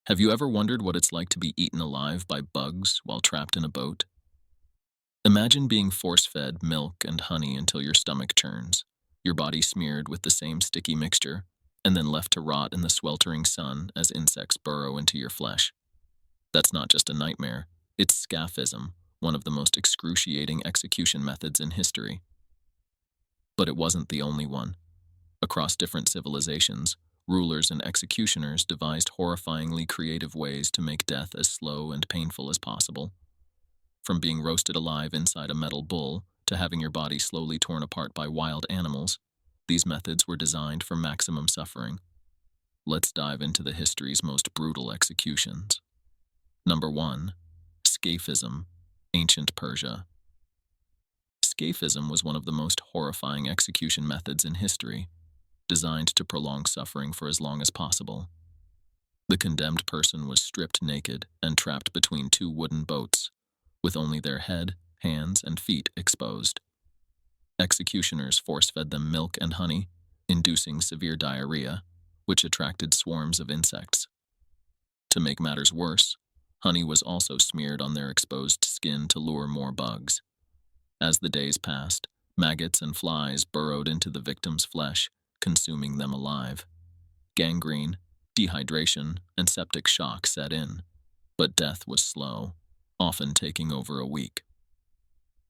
Have you ever wondered what it's like to be eaten alive by bugs while trapped in a boat? Imagine being force-fed milk and honey until your stomach churns, your body smeared with the same sticky mixture, and then left to rot in the sweltering sun as insects burrow into your flesh. That's not just a nightmare, it's scaphism, one of the most excruciating execution methods in history. But it wasn't the only one. Across different civilizations, rulers and executioners devised horrifyingly creative ways to make death as slow and painful as possible. From being roasted alive inside a metal bull to having your body slowly torn apart by wild animals, these methods were designed for maximum suffering. Let's dive into the history's most brutal executions. Number 1. Scaphism, Ancient Persia. Scaphism was one of the most horrifying execution methods in history, designed to prolong suffering for as long as possible. The condemned person was stripped naked and trapped between two wooden boats, with only their head, hands, and feet exposed. Executioners force-fed them milk and honey, inducing severe diarrhea, which attracted swarms of insects. To make matters worse, honey was also smeared on their exposed skin to lure more bugs. As the days passed, maggots and flies burrowed into the victim's flesh, consuming them alive. Gangrene, dehydration, and septic shock set in, but death was slow, often taking over a week.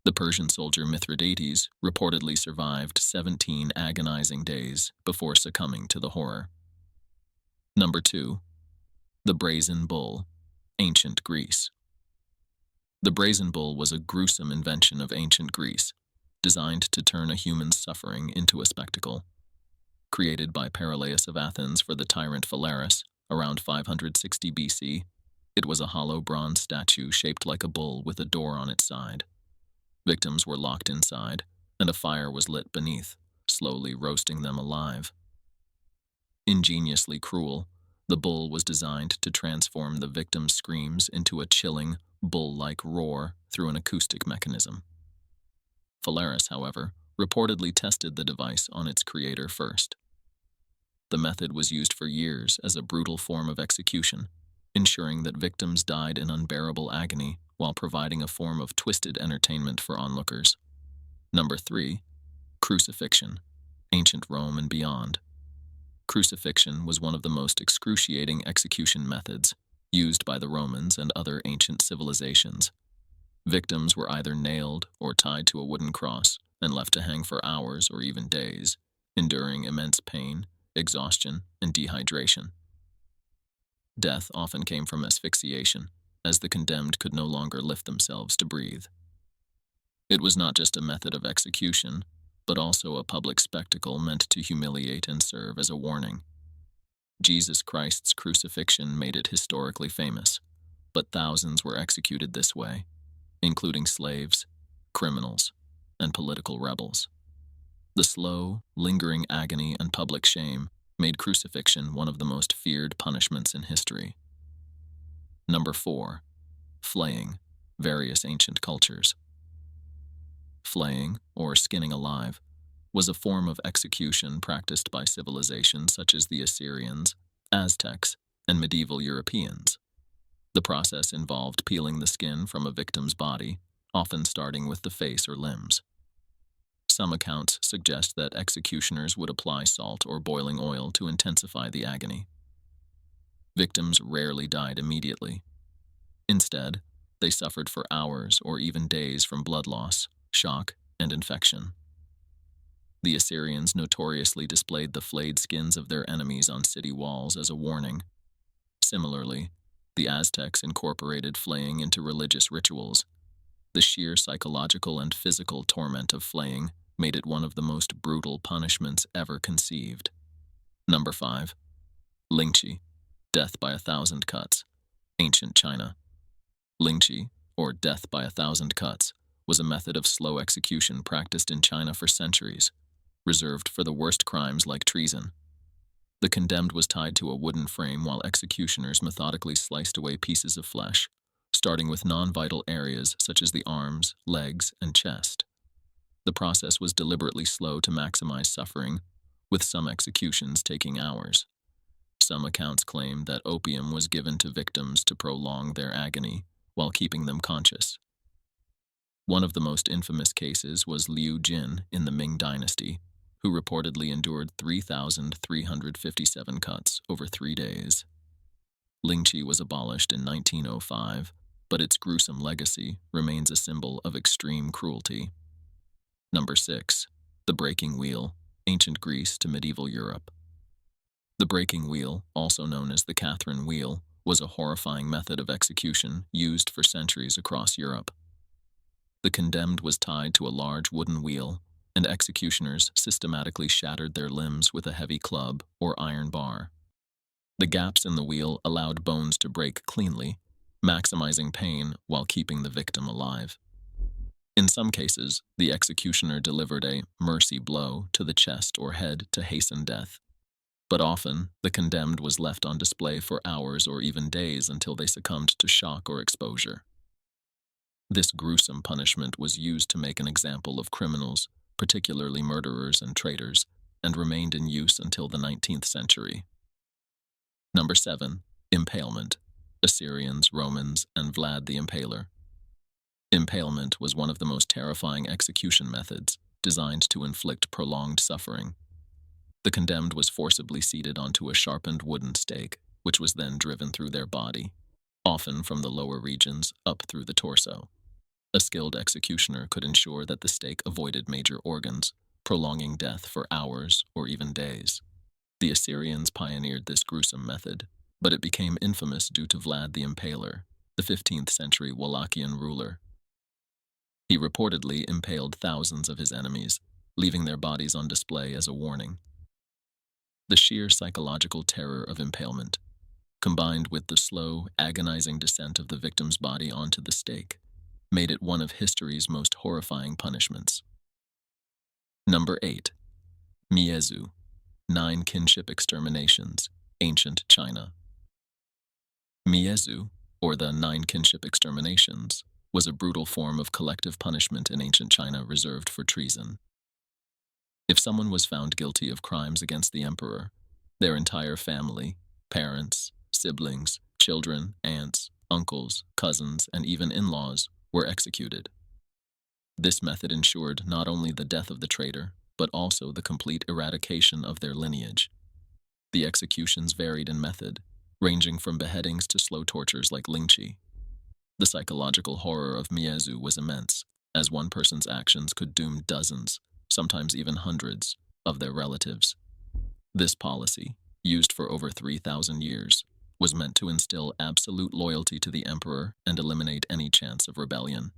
The Persian soldier Mithridates reportedly survived 17 agonizing days before succumbing to the horror. Number 2. The Brazen Bull, Ancient Greece. The brazen bull was a gruesome invention of ancient Greece, designed to turn a human's suffering into a spectacle. Created by Perillus of Athens for the tyrant Phalaris around 560 BC, it was a hollow bronze statue shaped like a bull with a door on its side. Victims were locked inside, and a fire was lit beneath, slowly roasting them alive. Ingeniously cruel, the bull was designed to transform the victim's screams into a chilling, bull-like roar through an acoustic mechanism. Phalaris, however, reportedly tested the device on its creator first. The method was used for years as a brutal form of execution, ensuring that victims died in unbearable agony while providing a form of twisted entertainment for onlookers. Number 3. Crucifixion, Ancient Rome and beyond. Crucifixion was one of the most excruciating execution methods used by the Romans and other ancient civilizations. Victims were either nailed or tied to a wooden cross and left to hang for hours or even days, enduring immense pain, exhaustion, and dehydration. Death often came from asphyxiation, as the condemned could no longer lift themselves to breathe. It was not just a method of execution, but also a public spectacle meant to humiliate and serve as a warning. Jesus Christ's crucifixion made it historically famous, but thousands were executed this way, including slaves, criminals, and political rebels. The slow, lingering agony and public shame made crucifixion one of the most feared punishments in history. Number 4. Flaying, various ancient cultures. Flaying, or skinning alive, was a form of execution practiced by civilizations such as the Assyrians, Aztecs, and medieval Europeans. The process involved peeling the skin from a victim's body, often starting with the face or limbs. Some accounts suggest that executioners would apply salt or boiling oil to intensify the agony. Victims rarely died immediately. Instead, they suffered for hours or even days from blood loss, shock, and infection. The Assyrians notoriously displayed the flayed skins of their enemies on city walls as a warning. Similarly, the Aztecs incorporated flaying into religious rituals. The sheer psychological and physical torment of flaying made it one of the most brutal punishments ever conceived. Number 5. Lynchi, death by 1,000 cuts, Ancient China. Lynchi, or death by 1,000 cuts, was a method of slow execution practiced in China for centuries, reserved for the worst crimes like treason. The condemned was tied to a wooden frame while executioners methodically sliced away pieces of flesh, starting with non-vital areas such as the arms, legs, and chest. The process was deliberately slow to maximize suffering, with some executions taking hours. Some accounts claim that opium was given to victims to prolong their agony while keeping them conscious. One of the most infamous cases was Liu Jin in the Ming Dynasty, who reportedly endured 3,357 cuts over 3 days. Lingqi was abolished in 1905, but its gruesome legacy remains a symbol of extreme cruelty. Number 6. The breaking wheel, ancient Greece to medieval Europe. The breaking wheel, also known as the Catherine wheel, was a horrifying method of execution used for centuries across Europe. The condemned was tied to a large wooden wheel, and executioners systematically shattered their limbs with a heavy club or iron bar. The gaps in the wheel allowed bones to break cleanly, maximizing pain while keeping the victim alive. In some cases, the executioner delivered a mercy blow to the chest or head to hasten death, but often the condemned was left on display for hours or even days until they succumbed to shock or exposure. This gruesome punishment was used to make an example of criminals, particularly murderers and traitors, and remained in use until the 19th century. Number 7. Impalement. Assyrians, Romans, and Vlad the Impaler. Impalement was one of the most terrifying execution methods, designed to inflict prolonged suffering. The condemned was forcibly seated onto a sharpened wooden stake, which was then driven through their body, often from the lower regions up through the torso. A skilled executioner could ensure that the stake avoided major organs, prolonging death for hours or even days. The Assyrians pioneered this gruesome method, but it became infamous due to Vlad the Impaler, the 15th century Wallachian ruler. He reportedly impaled thousands of his enemies, leaving their bodies on display as a warning. The sheer psychological terror of impalement, combined with the slow, agonizing descent of the victim's body onto the stake, made it one of history's most horrifying punishments. Number 8. Miezu. 9 kinship exterminations, ancient China. Miezu, or the 9 kinship exterminations, was a brutal form of collective punishment in ancient China reserved for treason. If someone was found guilty of crimes against the emperor, their entire family, parents, siblings, children, aunts, uncles, cousins, and even in-laws, were executed. This method ensured not only the death of the traitor, but also the complete eradication of their lineage. The executions varied in method, ranging from beheadings to slow tortures like lynching. The psychological horror of Miezu was immense, as one person's actions could doom dozens, sometimes even hundreds, of their relatives. This policy, used for over 3,000 years, was meant to instill absolute loyalty to the emperor and eliminate any chance of rebellion.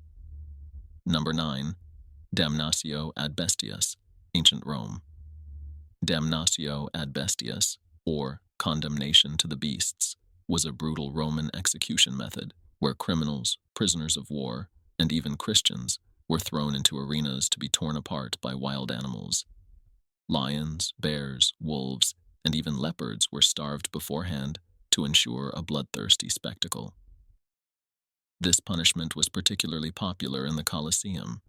Number 9. Damnatio ad bestias, ancient Rome. Damnatio ad bestias, or condemnation to the beasts, was a brutal Roman execution method where criminals, prisoners of war, and even Christians were thrown into arenas to be torn apart by wild animals. Lions, bears, wolves, and even leopards were starved beforehand to ensure a bloodthirsty spectacle. This punishment was particularly popular in the Colosseum,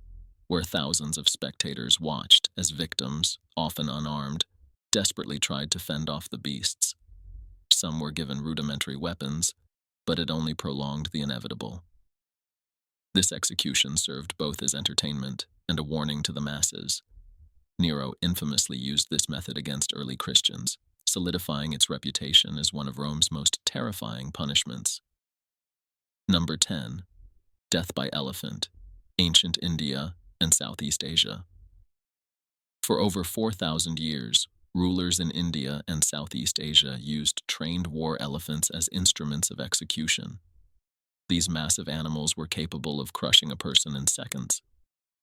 where thousands of spectators watched as victims, often unarmed, desperately tried to fend off the beasts. Some were given rudimentary weapons, but it only prolonged the inevitable. This execution served both as entertainment and a warning to the masses. Nero infamously used this method against early Christians, solidifying its reputation as one of Rome's most terrifying punishments. Number 10. Death by elephant, ancient India and Southeast Asia. For over 4,000 years, rulers in India and Southeast Asia used trained war elephants as instruments of execution. These massive animals were capable of crushing a person in seconds,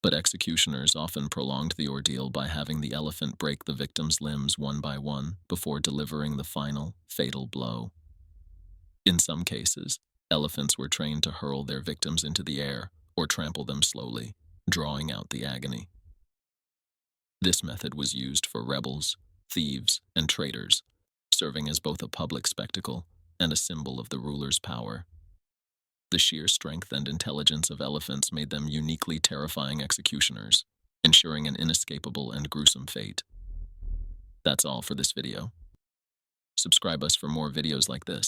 but executioners often prolonged the ordeal by having the elephant break the victim's limbs one by one before delivering the final, fatal blow. In some cases, elephants were trained to hurl their victims into the air or trample them slowly, drawing out the agony. This method was used for rebels, thieves, and traitors, serving as both a public spectacle and a symbol of the ruler's power. The sheer strength and intelligence of elephants made them uniquely terrifying executioners, ensuring an inescapable and gruesome fate. That's all for this video. Subscribe us for more videos like this.